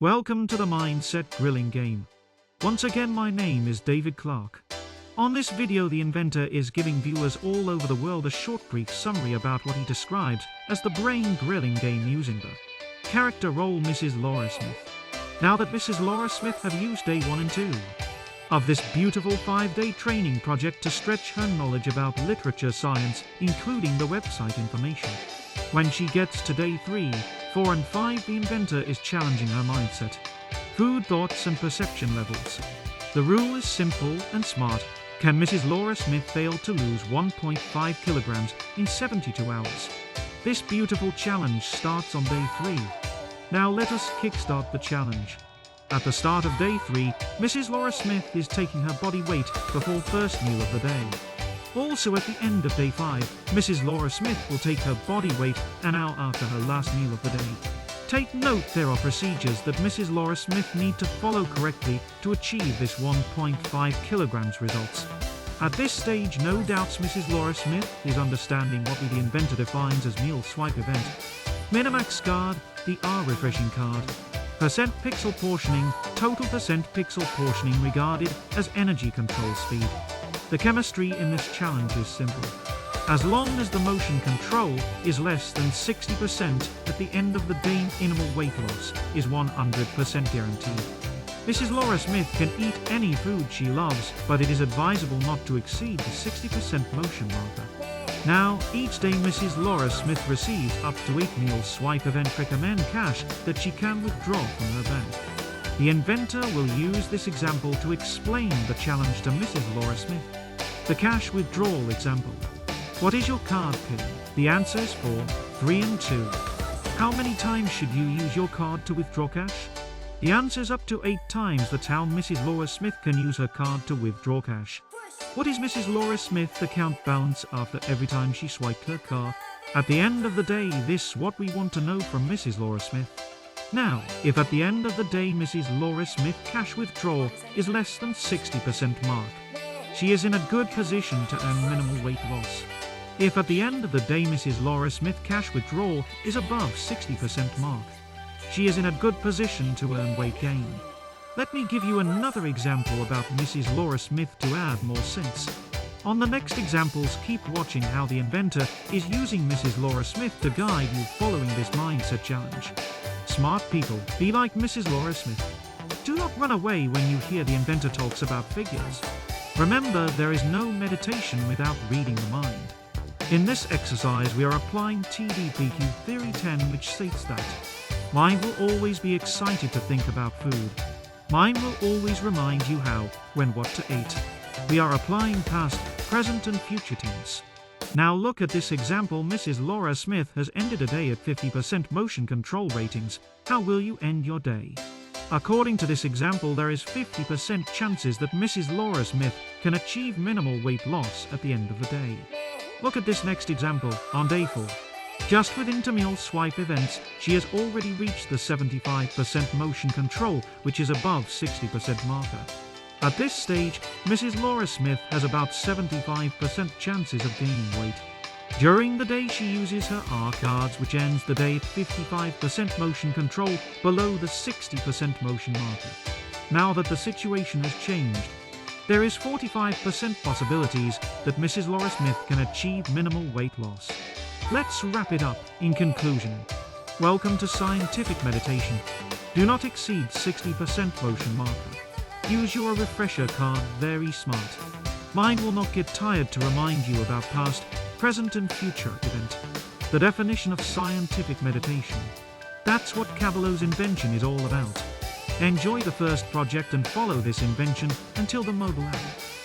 Welcome to the Mindset Grilling Game. Once again, my name is David Clark. On this video, the inventor is giving viewers all over the world a short brief summary about what he describes as the brain grilling game using the character role Mrs. Laura Smith. Now that Mrs. Laura Smith have used day 1 and 2 of this beautiful 5-day training project to stretch her knowledge about literature science, including the website information. When she gets to day 3, 4 and 5, the inventor is challenging her mindset, food thoughts and perception levels. The rule is simple and smart. Can Mrs. Laura Smith fail to lose 1.5 kilograms in 72 hours? This beautiful challenge starts on day 3. Now let us kickstart the challenge. At the start of day 3, Mrs. Laura Smith is taking her body weight before first meal of the day. Also at the end of day 5, Mrs. Laura Smith will take her body weight an hour after her last meal of the day. Take note, there are procedures that Mrs. Laura Smith need to follow correctly to achieve this 1.5 kilograms results. At this stage, no doubts Mrs. Laura Smith is understanding what the inventor defines as meal swipe event. Minimax card, the R refreshing card. Percent pixel portioning, total percent pixel portioning regarded as energy control speed. The chemistry in this challenge is simple. As long as the motion control is less than 60% at the end of the day, minimal weight loss is 100% guaranteed. Mrs. Laura Smith can eat any food she loves, but it is advisable not to exceed the 60% motion marker. Now, each day Mrs. Laura Smith receives up to 8 meal swipe event recommend cash that she can withdraw from her bank. The inventor will use this example to explain the challenge to Mrs. Laura Smith. The cash withdrawal example. What is your card PIN? The answer is 4, 3 and 2. How many times should you use your card to withdraw cash? The answer is up to 8 times. That's how Mrs. Laura Smith can use her card to withdraw cash. What is Mrs. Laura Smith's account balance after every time she swiped her card? At the end of the day, this is what we want to know from Mrs. Laura Smith. Now, if at the end of the day Mrs. Laura Smith cash withdrawal is less than 60% mark, she is in a good position to earn minimal weight loss. If at the end of the day Mrs. Laura Smith cash withdrawal is above 60% mark, she is in a good position to earn weight gain. Let me give you another example about Mrs. Laura Smith to add more sense. On the next examples, keep watching how the inventor is using Mrs. Laura Smith to guide you following this mindset challenge. Smart people, be like Mrs. Laura Smith. Do not run away when you hear the inventor talks about figures. Remember, there is no meditation without reading the mind. In this exercise, we are applying TDPQ Theory 10, which states that mind will always be excited to think about food. Mind will always remind you how, when, what to eat. We are applying past, present and future tense. Now look at this example. Mrs. Laura Smith has ended a day at 50% motion control ratings. How will you end your day? According to this example, there is 50% chances that Mrs. Laura Smith can achieve minimal weight loss at the end of the day. Look at this next example. On day 4, just with intermeal swipe events, she has already reached the 75% motion control, which is above 60% marker. At this stage, Mrs. Laura Smith has about 75% chances of gaining weight. During the day, she uses her R cards, which ends the day at 55% motion control, below the 60% motion marker. Now that the situation has changed, there is 45% possibilities that Mrs. Laura Smith can achieve minimal weight loss. Let's wrap it up. In conclusion, welcome to scientific meditation. Do not exceed 60% motion marker. Use your refresher card very smart. Mind will not get tired to remind you about past, present and future event. The definition of scientific meditation. That's what Caballo's invention is all about. Enjoy the first project and follow this invention until the mobile app.